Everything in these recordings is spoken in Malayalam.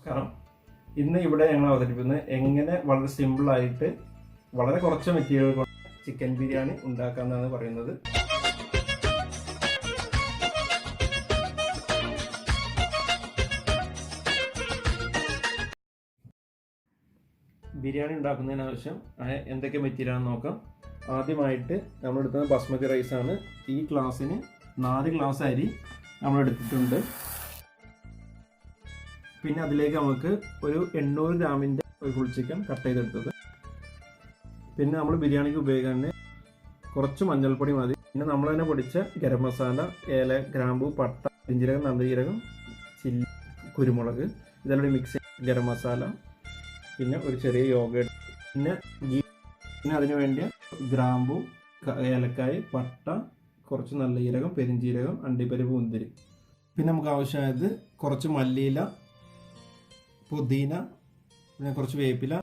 കാരണം ഇന്ന് ഇവിടെ ഞങ്ങൾ അവതരിപ്പിക്കുന്നത് എങ്ങനെ വളരെ സിമ്പിളായിട്ട് വളരെ കുറച്ച് മെറ്റീരിയൽ കൊണ്ട് ചിക്കൻ ബിരിയാണി ഉണ്ടാക്കാമെന്നാണ് പറയുന്നത്. ബിരിയാണി ഉണ്ടാക്കുന്നതിന് ആവശ്യം എന്തൊക്കെ മെറ്റീരിയൽ ആണെന്ന് നോക്കാം. ആദ്യമായിട്ട് നമ്മൾ എടുക്കുന്നത് ബസ്മതി റൈസാണ്. ഈ ഗ്ലാസ്സിന് 4 ഗ്ലാസ് അരി നമ്മൾ എടുത്തിട്ടുണ്ട്. പിന്നെ അതിലേക്ക് നമുക്ക് ഒരു 800 ഗ്രാമിൻ്റെ ഒരു ഫുൾ ചിക്കൻ കട്ട് ചെയ്തെടുത്തത്. പിന്നെ നമ്മൾ ബിരിയാണിക്ക് ഉപയോഗിക്കാൻ കുറച്ച് മഞ്ഞൾപ്പൊടി മതി. പിന്നെ നമ്മൾ തന്നെ പൊടിച്ച ഗരം മസാല, ഏല, ഗ്രാമ്പു, പട്ട, പെരിഞ്ജീരകം, നല്ല ജീരകം, ചില്ലി, കുരുമുളക്, ഇതെല്ലാം മിക്സ് ഗരം മസാല, പിന്നെ ഒരു ചെറിയ യോഗേട്ട്, പിന്നെ പിന്നെ അതിന് വേണ്ടിയ ഗ്രാമ്പു, ഏലക്കായ്, പട്ട, കുറച്ച് നല്ല ജീരകം, പെരിഞ്ജീരകം, അണ്ടിപ്പരിപ്പ്, മുന്തിരി. പിന്നെ നമുക്ക് ആവശ്യമായത് കുറച്ച് മല്ലിയില, പുതിന, പിന്നെ കുറച്ച് വേപ്പില,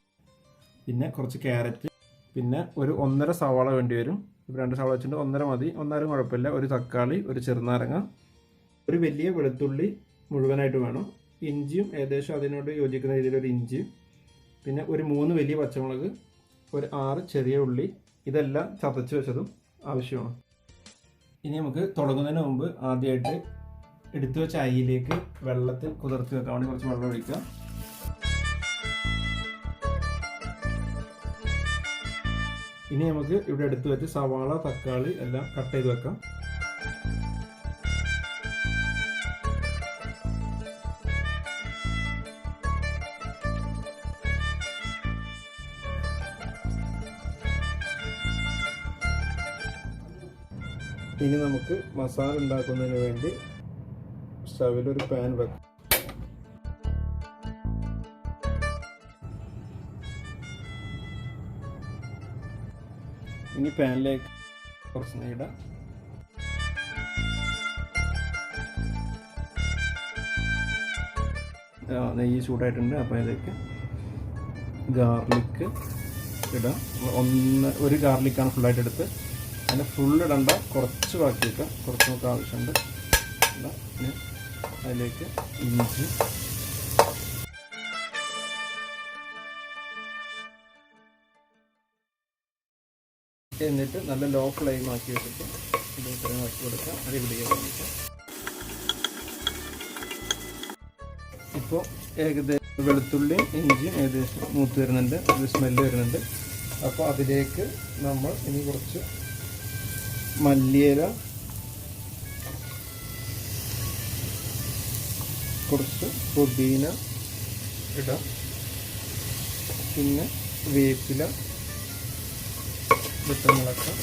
പിന്നെ കുറച്ച് ക്യാരറ്റ്, പിന്നെ ഒരു 1.5 സവാള വേണ്ടി വരും. 2 സവാള വെച്ചിട്ട് 1.5 മതി, 1.5 കുഴപ്പമില്ല. ഒരു തക്കാളി, ഒരു ചെറുനാരങ്ങ, ഒരു വലിയ വെളുത്തുള്ളി മുഴുവനായിട്ട് വേണം. ഇഞ്ചിയും ഏകദേശം അതിനോട് യോജിക്കുന്ന രീതിയിൽ ഒരു ഇഞ്ചിയും, പിന്നെ ഒരു 3 വലിയ പച്ചമുളക്, ഒരു 6 ചെറിയ ഉള്ളി, ഇതെല്ലാം ചതച്ച് വെച്ചതും ആവശ്യമാണ്. ഇനി നമുക്ക് തുടങ്ങുന്നതിന് മുമ്പ് ആദ്യമായിട്ട് എടുത്തു വെച്ച അരിയിലേക്ക് വെള്ളത്തിൽ കുതിർത്ത് വെക്കാൻ വേണ്ടി കുറച്ച് വെള്ളം ഒഴിക്കുക. ഇനി നമുക്ക് ഇവിടെ എടുത്തു വെച്ച് സവാള, തക്കാളി എല്ലാം കട്ട് ചെയ്ത് വെക്കാം. ഇനി നമുക്ക് മസാല ഉണ്ടാക്കുന്നതിന് വേണ്ടി സ്റ്റവിലൊരു പാൻ വെക്കാം. ഇനി പാനിലേക്ക് കുറച്ച് നെയ്യിടാം. നെയ്യ് ചൂടായിട്ടുണ്ട്. അപ്പോൾ അതിലേക്ക് ഗാർലിക്ക് ഇടാം. ഒരു ഗാർലിക്കാണ് ഫുള്ളായിട്ട് എടുത്ത്. അതിന് ഫുള്ള് ഇടണ്ട, കുറച്ച് ബാക്കി വെക്കാം. കുറച്ച് നമുക്ക് ആവശ്യമുണ്ട്. പിന്നെ അതിലേക്ക് ഇഞ്ചി, എന്നിട്ട് നല്ല ലോ ഫ്ലെയിം ആക്കി വെച്ചിട്ട് ഇത്രയും ആക്കി കൊടുക്കാം. അത് പിടിക്കാൻ വേണ്ടിയിട്ട് ഇപ്പോൾ ഏകദേശം വെളുത്തുള്ളിയും ഇഞ്ചിയും ഏകദേശം മൂത്ത് വരുന്നുണ്ട്, ഒരു സ്മെല്ല് വരുന്നുണ്ട്. അപ്പോൾ അതിലേക്ക് നമ്മൾ ഇനി കുറച്ച് മല്ലിയില, കുറച്ച് പുതിന ഇടാം, പിന്നെ വേപ്പില ഇളക്കാം.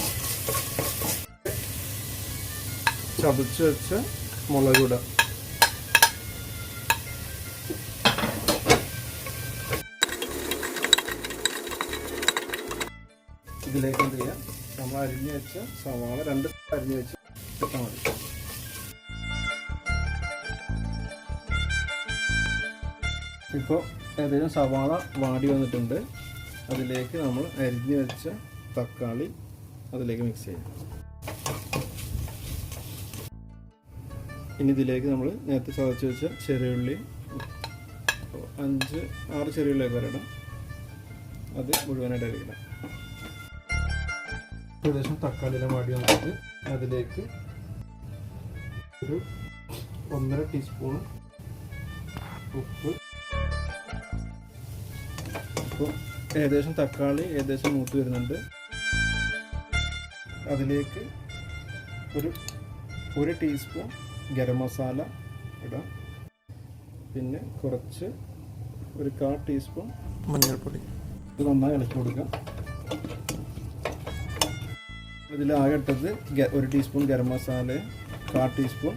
ചതച്ച് വെച്ച മുളക് ഇടാം. ഇതിലേക്ക് എന്ത് ചെയ്യാം, നമ്മൾ അരിഞ്ഞ് വെച്ച സവാള 2 അരിഞ്ഞ് വെച്ച് ഇട്ടാൽ മതി. ഇപ്പോൾ ഏകദേശം സവാള വാടി വന്നിട്ടുണ്ട്. അതിലേക്ക് നമ്മൾ അരിഞ്ഞ് വെച്ച തക്കാളി അതിലേക്ക് മിക്സ് ചെയ്യാം. ഇനി ഇതിലേക്ക് നമ്മൾ നേരത്തെ ചതച്ച് വെച്ച ചെറിയുള്ളി 5-6 ചെറിയുള്ളിയൊക്കെ വരണം. അത് മുഴുവനായിട്ട് അരിക്കണം. ഏകദേശം തക്കാളിയെല്ലാം വാടി വന്നിട്ട് അതിലേക്ക് ഒരു 1.5 ടീസ്പൂൺ ഉപ്പ്. ഇപ്പോൾ ഏകദേശം തക്കാളി ഏകദേശം മൂത്ത് വരുന്നുണ്ട്. അതിലേക്ക് ഒരു ടീസ്പൂൺ ഗരം മസാല ഇടാം. പിന്നെ കുറച്ച് ഒരു 1/4 ടീസ്പൂൺ മഞ്ഞൾപ്പൊടി. ഇത് നന്നായി ഇളക്കി കൊടുക്കാം. ഇതിലാകെ ഇട്ടത് 1 ടീസ്പൂൺ ഗരം മസാല, 1/4 ടീസ്പൂൺ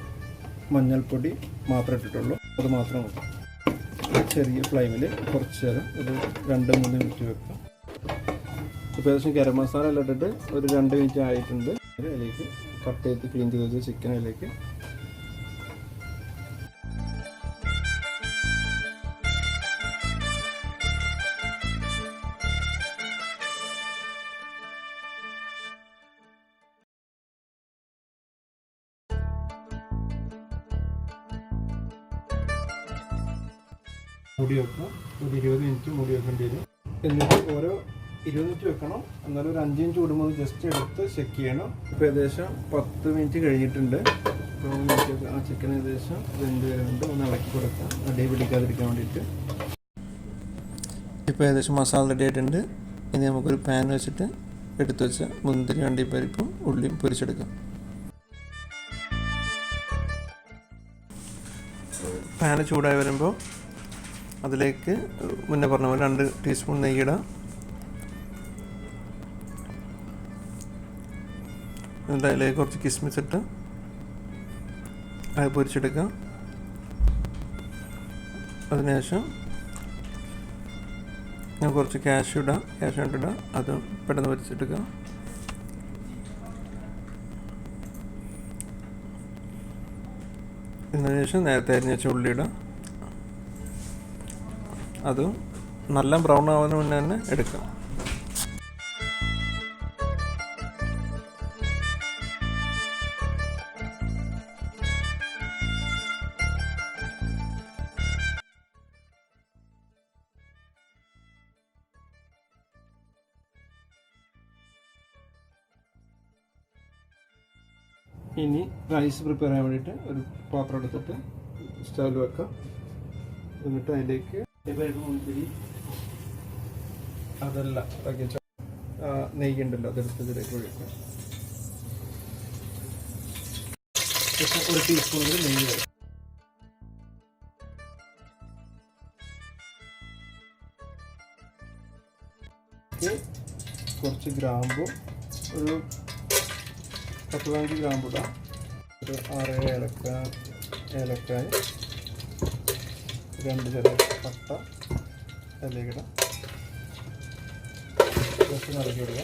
മഞ്ഞൾപ്പൊടി മാത്രമേ ഇട്ടിട്ടുള്ളൂ. അത് മാത്രം മതി. ചെറിയ ഫ്ലെയിമിൽ കുറച്ച് നേരം ഒരു 2-3 മിനിറ്റ് വെക്കാം. ഇപ്പോൾ ഏകദേശം ഗരം മസാല എല്ലാം ഇട്ടിട്ട് ഒരു 2 മിനിറ്റ് ആയിട്ടുണ്ട്. അതിലേക്ക് കട്ട് ചെയ്ത് ക്ലീൻ ചെയ്ത് വെച്ച ചിക്കൻ അതിലേക്ക് മൂടി വെക്കുക. ഒരു 20 മിനിറ്റ് മൂടി വെക്കേണ്ടി വരും. എന്നിട്ട് ഓരോ 20 മിനിറ്റ് വെക്കണം. എന്നാലും ഒരു 5 മിനിറ്റ് കൂടുമ്പോൾ ജസ്റ്റ് എടുത്ത് ചെക്ക് ചെയ്യണം. ഇപ്പോൾ ഏകദേശം 10 മിനിറ്റ് കഴിഞ്ഞിട്ടുണ്ട്. അപ്പോൾ ആ ചിക്കൻ ഏകദേശം വെന്ത് വരുന്നുണ്ട്. ഒന്ന് ഇളക്കി കൊടുക്കാം, അടി പിടിക്കാതിരിക്കാൻ വേണ്ടിയിട്ട്. ഇപ്പോൾ ഏകദേശം മസാല റെഡി ആയിട്ടുണ്ട്. ഇനി നമുക്കൊരു പാൻ വെച്ചിട്ട് എടുത്തു വെച്ച മുന്തിരി അണ്ടിപ്പരിപ്പും ഉള്ളിയും പൊരിച്ചെടുക്കാം. പാന് ചൂടായി വരുമ്പോൾ അതിലേക്ക് മുന്നേ പറഞ്ഞ പോലെ 2 ടീസ്പൂൺ നെയ്യിടാം. എന്നിട്ട് അതിലേക്ക് കുറച്ച് കിസ്മിസ് ഇട്ട് അത് പൊരിച്ചെടുക്കാം. അതിനുശേഷം ഞാൻ കുറച്ച് ക്യാഷ്യൂ ഇടാം. അത് പെട്ടെന്ന് പൊരിച്ചെടുക്കാം. ഇതിനുശേഷം നേരത്തെ അരിഞ്ഞ വെച്ച ഉള്ളി ഇടാം. അതും നല്ല ബ്രൗൺ ആവുന്നതിന് മുന്നേ തന്നെ എടുക്കാം. ഇനി റൈസ് പ്രിപ്പയർ ചെയ്യാൻ വേണ്ടിയിട്ട് ഒരു പാത്രം എടുത്തിട്ട് സ്റ്റൗവിൽ വെക്കാം. എന്നിട്ട് അതിലേക്ക് മുന്തിരി അതല്ല നെയ്യ് ഉണ്ടല്ലോ അതെടുത്ത് ഇതിലേക്ക് ഒഴിക്കാം. ഒരു ടീസ്പൂണിൽ നെയ്യ് വരും. കുറച്ച് ഗ്രാമ്പും ഒരു 10-15 ഗ്രാമ്പ് ഇടാം. ഒരു 6-7 ഏലക്കായ 2 ചെറിയ പട്ട അതിലേക്ക് ഇടാം. ജസ്റ്റ് നിറക്കി വിടുക.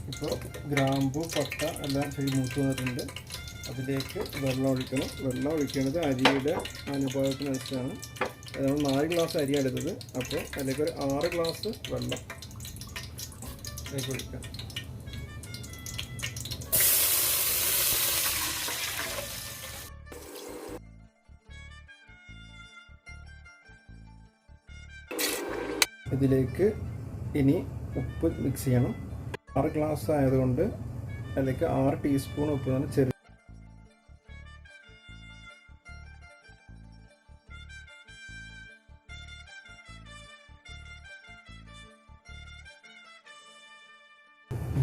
ഇപ്പോൾ ഗ്രാമ്പു പട്ട എല്ലാം ശരി മൂത്ത് വന്നിട്ടുണ്ട്. അതിലേക്ക് വെള്ളം ഒഴിക്കണം. വെള്ളം ഒഴിക്കുന്നത് അരിയുടെ അനുപാതത്തിനനുസരിച്ചാണ്. നമ്മൾ 4 ഗ്ലാസ് അരി എടുത്തത്. അപ്പോൾ അതിലേക്ക് ഒരു 6 ഗ്ലാസ് വെള്ളം അതിലേക്ക് ഒഴിക്കാം. ഇതിലേക്ക് ഇനി ഉപ്പ് മിക്സ് ചെയ്യണം. 6 ഗ്ലാസ് ആയതുകൊണ്ട് അതിലേക്ക് 6 ടീസ്പൂൺ ഉപ്പ് തന്നെ ചെറിയ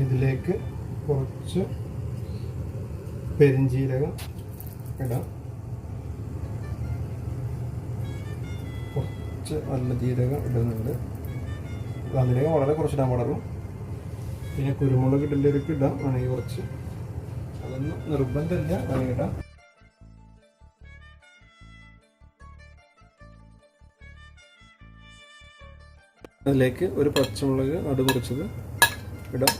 ഇതിലേക്ക് കുറച്ച് പെരിഞ്ജീരകം ഇടാം. കുറച്ച് നല്ല ജീരകം ഇടുന്നുണ്ട്. നല്ല ജീരകം വളരെ കുറച്ചിടാൻ പാടുള്ളൂ. പിന്നെ കുരുമുളക് ഇടലേക്ക് ഇടാം വേണമെങ്കിൽ കുറച്ച്. അതൊന്നും നിർബന്ധമില്ല, വേണമെങ്കിൽ ഇടാം. അതിലേക്ക് ഒരു പച്ചമുളക് നടുമുറിച്ചത് ഇടാം.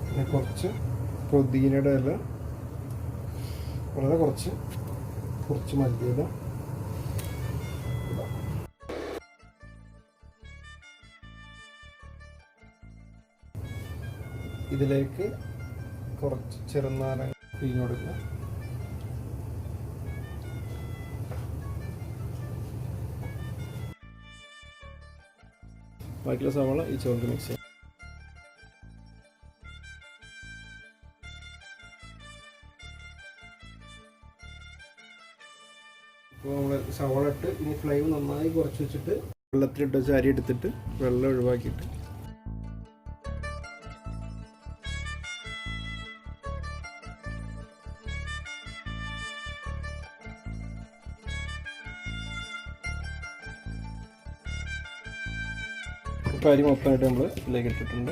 പിന്നെ കുറച്ച് പുതിനയുടെ ഇല, വളരെ കുറച്ച് മല്ലിയില. ഇതിലേക്ക് കുറച്ച് ചെറുനാരങ്ങ പിഴിഞ്ഞ് കൊടുക്കുക. ബാക്കിയുള്ള സവാള ഈ ചോറിൽ മിക്സ് ചെയ്യാം. അപ്പോൾ നമ്മൾ സവാള ഇട്ട് ഇനി ഫ്ലെയിം നന്നായി കുറച്ച് വെച്ചിട്ട് വെള്ളത്തിലിട്ട് വെച്ച് അരി എടുത്തിട്ട് വെള്ളം ഒഴിവാക്കിയിട്ട് ഇപ്പോൾ അരി മൊത്തമായിട്ട് നമ്മൾ ഇതിലേക്ക് ഇട്ടിട്ടുണ്ട്.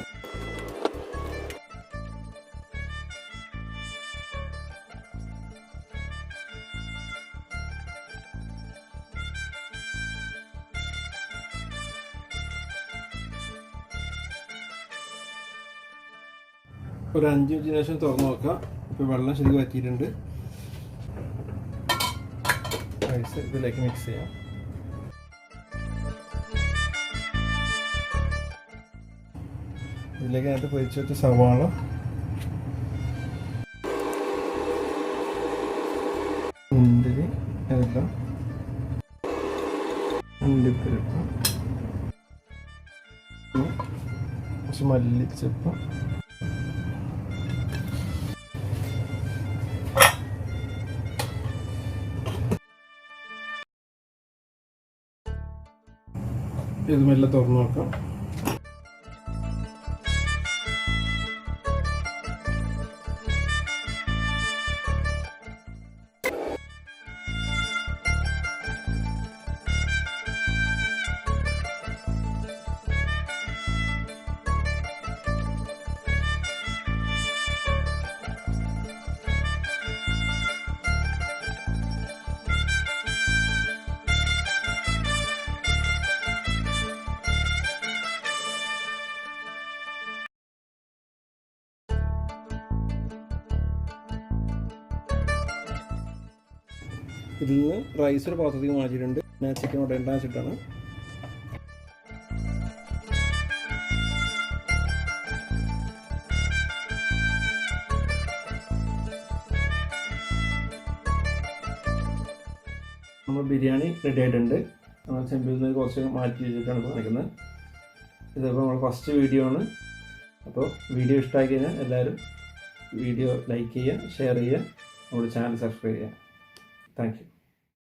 ഒരു 5 മിനിറ്റിന് ശേഷം തുറന്ന് നോക്കാം. ഇപ്പോൾ വെള്ളം ശരിക്കും വറ്റിയിട്ടുണ്ട്. റൈസ് ഇതിലേക്ക് മിക്സ് ചെയ്യാം. ഇതിലേക്ക് അതിനകത്ത് പൊരിച്ച് വെച്ച സവാള, മുന്തിരി, എല്ലാം അണ്ടിപ്പരിപ്പ്, കുറച്ച് മല്ലിച്ചപ്പ്, ഇത് മെല്ലെ തുറന്നു നോക്കാം. ഇതിൽ നിന്ന് റൈസ് ഒരു പാത്രത്തിൽ മാറ്റിയിട്ടുണ്ട്. ഞാൻ ചിക്കൻ ഇടേണ്ട വെച്ചിട്ടാണ്. നമ്മൾ ബിരിയാണി റെഡി ആയിട്ടുണ്ട്. നമ്മൾ ചെമ്പിൽ നിന്ന് കുറച്ച് മാറ്റി വെച്ചിട്ടാണ് കാണിക്കുന്നത്. ഇതിപ്പോൾ നമ്മൾ ഫസ്റ്റ് വീഡിയോ ആണ്. അപ്പോൾ വീഡിയോ ഇഷ്ടമായി കഴിഞ്ഞാൽ എല്ലാവരും വീഡിയോ ലൈക്ക് ചെയ്യുക, ഷെയർ ചെയ്യുക, നമ്മുടെ ചാനൽ സബ്സ്ക്രൈബ് ചെയ്യുക. Thank you.